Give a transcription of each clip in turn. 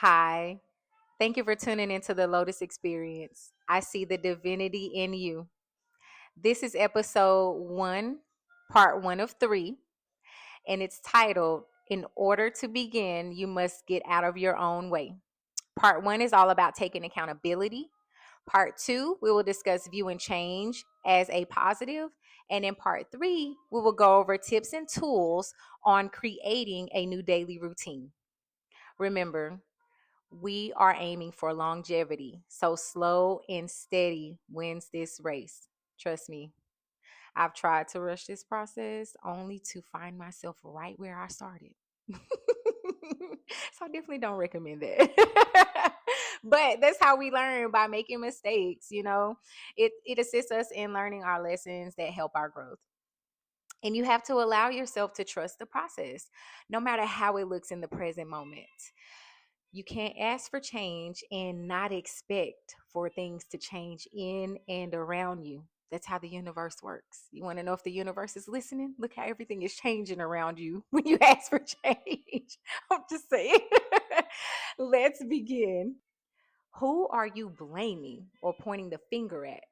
Hi, thank you for tuning into the Lotus Experience. I see the divinity in you. This is episode one, part one of three, and it's titled, In Order to Begin, You Must Get Out of Your Own Way. Part one is all about taking accountability. Part two, we will discuss viewing change as a positive. And in part three, we will go over tips and tools on creating a new daily routine. Remember, we are aiming for longevity. So slow and steady wins this race. Trust me. I've tried to rush this process only to find myself right where I started. So I definitely don't recommend that. But that's how we learn, by making mistakes, It assists us in learning our lessons that help our growth. And you have to allow yourself to trust the process, no matter how it looks in the present moment. You can't ask for change and not expect for things to change in and around you. That's how the universe works. You want to know if the universe is listening? Look how everything is changing around you when you ask for change. I'm just saying. Let's begin. Who are you blaming or pointing the finger at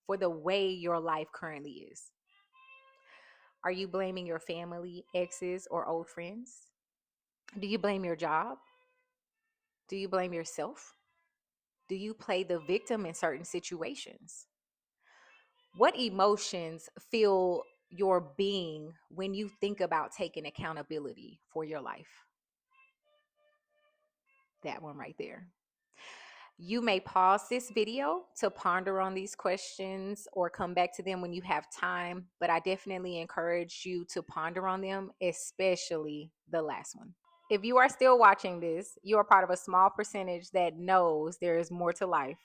for the way your life currently is? Are you blaming your family, exes, or old friends? Do you blame your job? Do you blame yourself? Do you play the victim in certain situations? What emotions fill your being when you think about taking accountability for your life? That one right there. You may pause this video to ponder on these questions or come back to them when you have time, but I definitely encourage you to ponder on them, especially the last one. If you are still watching this, you are part of a small percentage that knows there is more to life.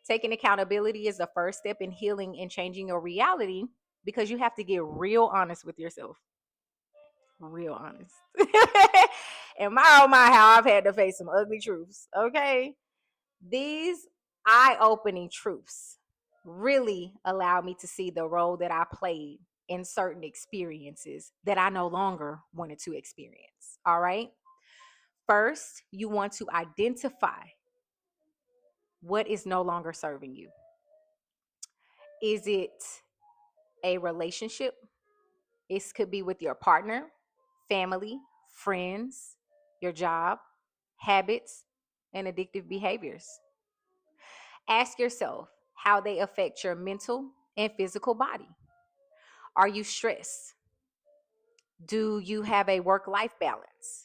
Taking accountability is the first step in healing and changing your reality, because you have to get real honest with yourself. Real honest. And oh my, how I've had to face some ugly truths. Okay. These eye-opening truths really allow me to see the role that I played in certain experiences that I no longer wanted to experience. All right. First, you want to identify what is no longer serving you. Is it a relationship? It could be with your partner, family, friends, your job, habits, and addictive behaviors. Ask yourself how they affect your mental and physical body. Are you stressed? Do you have a work-life balance?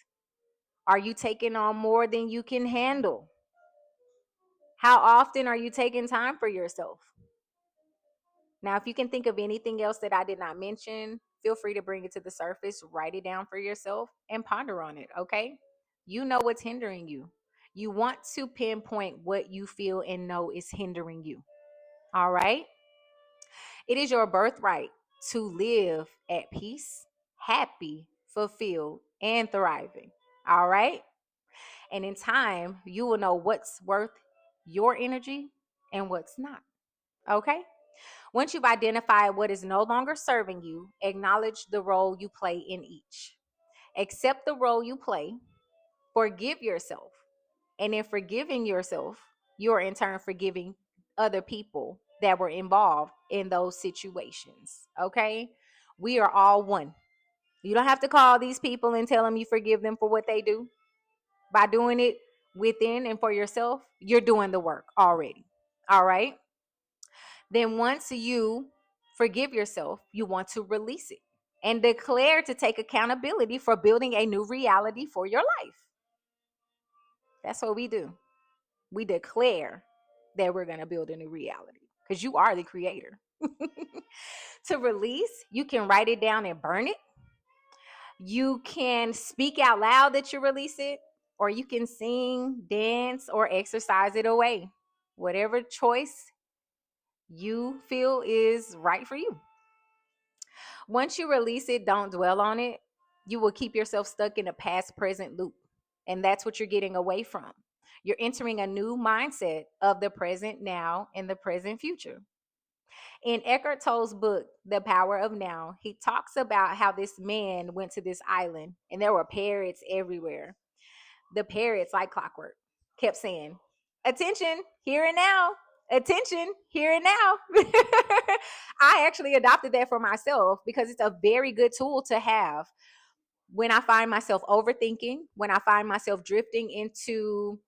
Are you taking on more than you can handle? How often are you taking time for yourself? Now, if you can think of anything else that I did not mention, feel free to bring it to the surface, write it down for yourself, and ponder on it, okay? You know what's hindering you. You want to pinpoint what you feel and know is hindering you, all right? It is your birthright to live at peace, happy, fulfilled, and thriving, all right? And in time, you will know what's worth your energy and what's not, okay? Once you've identified what is no longer serving you, acknowledge the role you play in each. Accept the role you play, forgive yourself. And in forgiving yourself, you are in turn forgiving other people that were involved in those situations. Okay? We are all one. You don't have to call these people and tell them you forgive them for what they do. By doing it within and for yourself, you're doing the work already. All right? Then once you forgive yourself, you want to release it and declare to take accountability for building a new reality for your life. That's what we do. We declare that we're going to build a new reality because you are the creator. To release, you can write it down and burn it. You can speak out loud that you release it, or you can sing, dance, or exercise it away. Whatever choice you feel is right for you. Once you release it, don't dwell on it. You will keep yourself stuck in a past present loop. And that's what you're getting away from. You're entering a new mindset of the present now and the present future. In Eckhart Tolle's book, The Power of Now, he talks about how this man went to this island and there were parrots everywhere. The parrots, like clockwork, kept saying, attention, here and now. Attention, here and now. I actually adopted that for myself because it's a very good tool to have when I find myself overthinking, when I find myself drifting into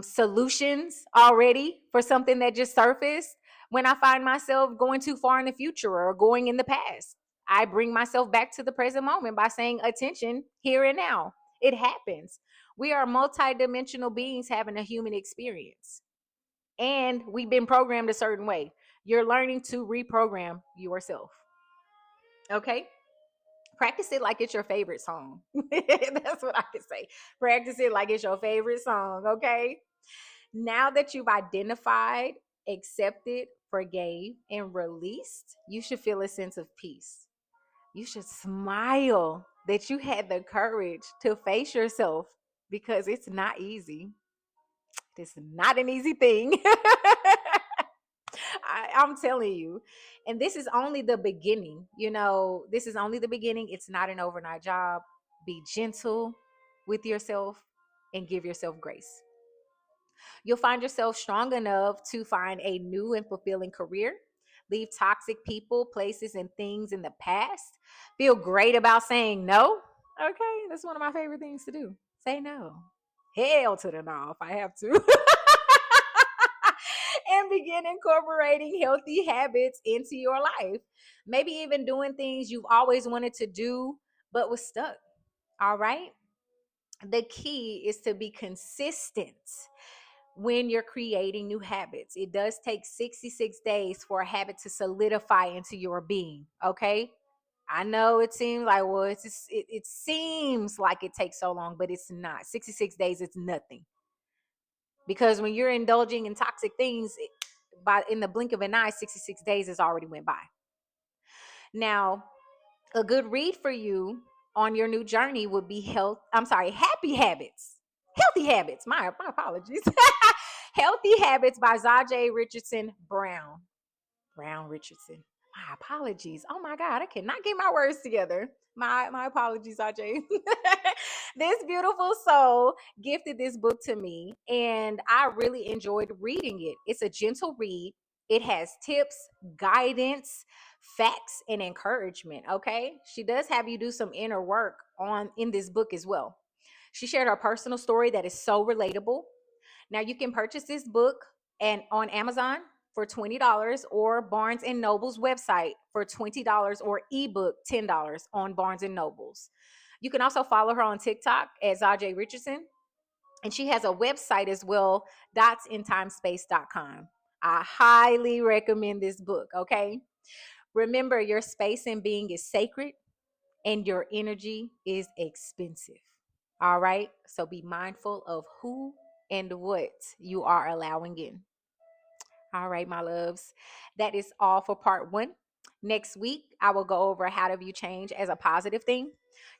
solutions already for something that just surfaced, when I find myself going too far in the future or going in the past. I bring myself back to the present moment by saying, attention, here and now. It happens. We are multidimensional beings having a human experience, and we've been programmed a certain way. You're learning to reprogram yourself. Okay? Practice it like it's your favorite song. That's what I can say. Practice it like it's your favorite song. Okay? Now that you've identified, accepted, forgave, and released, you should feel a sense of peace. You should smile that you had the courage to face yourself, because it's not easy. It's not an easy thing. I'm telling you. And this is only the beginning. This is only the beginning. It's not an overnight job. Be gentle with yourself and give yourself grace. You'll find yourself strong enough to find a new and fulfilling career, leave toxic people, places, and things in the past, feel great about saying no. Okay, that's one of my favorite things to do. Say no. Hell to the no if I have to. And begin incorporating healthy habits into your life. Maybe even doing things you've always wanted to do but was stuck. All right? The key is to be consistent when you're creating new habits. It does take 66 days for a habit to solidify into your being. Okay. I know it seems like, well, it seems like it takes so long, but it's not. 66 days, it's nothing. Because when you're indulging in toxic things, in the blink of an eye, 66 days has already went by. Now, a good read for you on your new journey would be Happy Habits. Healthy Habits. My apologies. Healthy Habits by Zaje Brown Richardson. My apologies. Oh my God, I cannot get my words together. My apologies, Zaje. This beautiful soul gifted this book to me, and I really enjoyed reading it. It's a gentle read. It has tips, guidance, facts, and encouragement. Okay. She does have you do some inner work in this book as well. She shared her personal story that is so relatable. Now you can purchase this book and on Amazon for $20, or Barnes and Noble's website for $20, or ebook $10 on Barnes and Noble's. You can also follow her on TikTok at Zaje Richardson. And she has a website as well, dotsInTimeSpace.com. I highly recommend this book, okay? Remember, your space and being is sacred, and your energy is expensive. All right? So be mindful of who and what you are allowing in. All right, my loves. That is all for part 1. Next week, I will go over how to view change as a positive thing.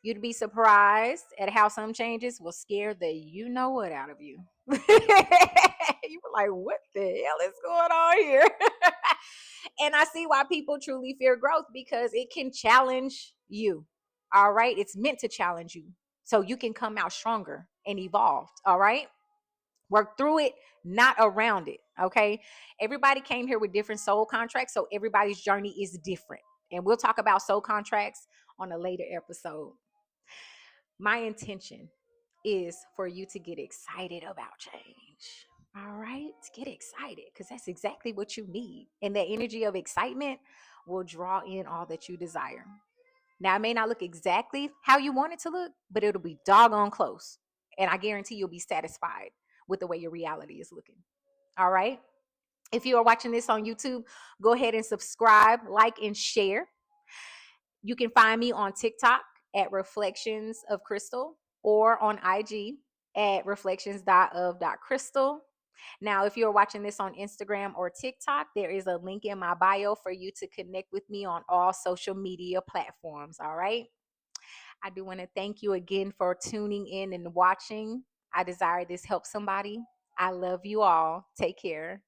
You'd be surprised at how some changes will scare the you know what out of you. You were like, what the hell is going on here? And I see why people truly fear growth, because it can challenge you. All right. It's meant to challenge you so you can come out stronger and evolved. All right. Work through it, not around it. Okay. Everybody came here with different soul contracts, so everybody's journey is different. And we'll talk about soul contracts on a later episode. My intention is for you to get excited about change. All right. Get excited, because that's exactly what you need. And that energy of excitement will draw in all that you desire. Now, it may not look exactly how you want it to look, but it'll be doggone close. And I guarantee you'll be satisfied with the way your reality is looking. All right. If you are watching this on YouTube, go ahead and subscribe, like, and share. You can find me on TikTok at Reflections of Crystal, or on IG at reflections.of.crystal. Now, if you're watching this on Instagram or TikTok, there is a link in my bio for you to connect with me on all social media platforms. All right. I do want to thank you again for tuning in and watching. I desire this helps somebody. I love you all. Take care.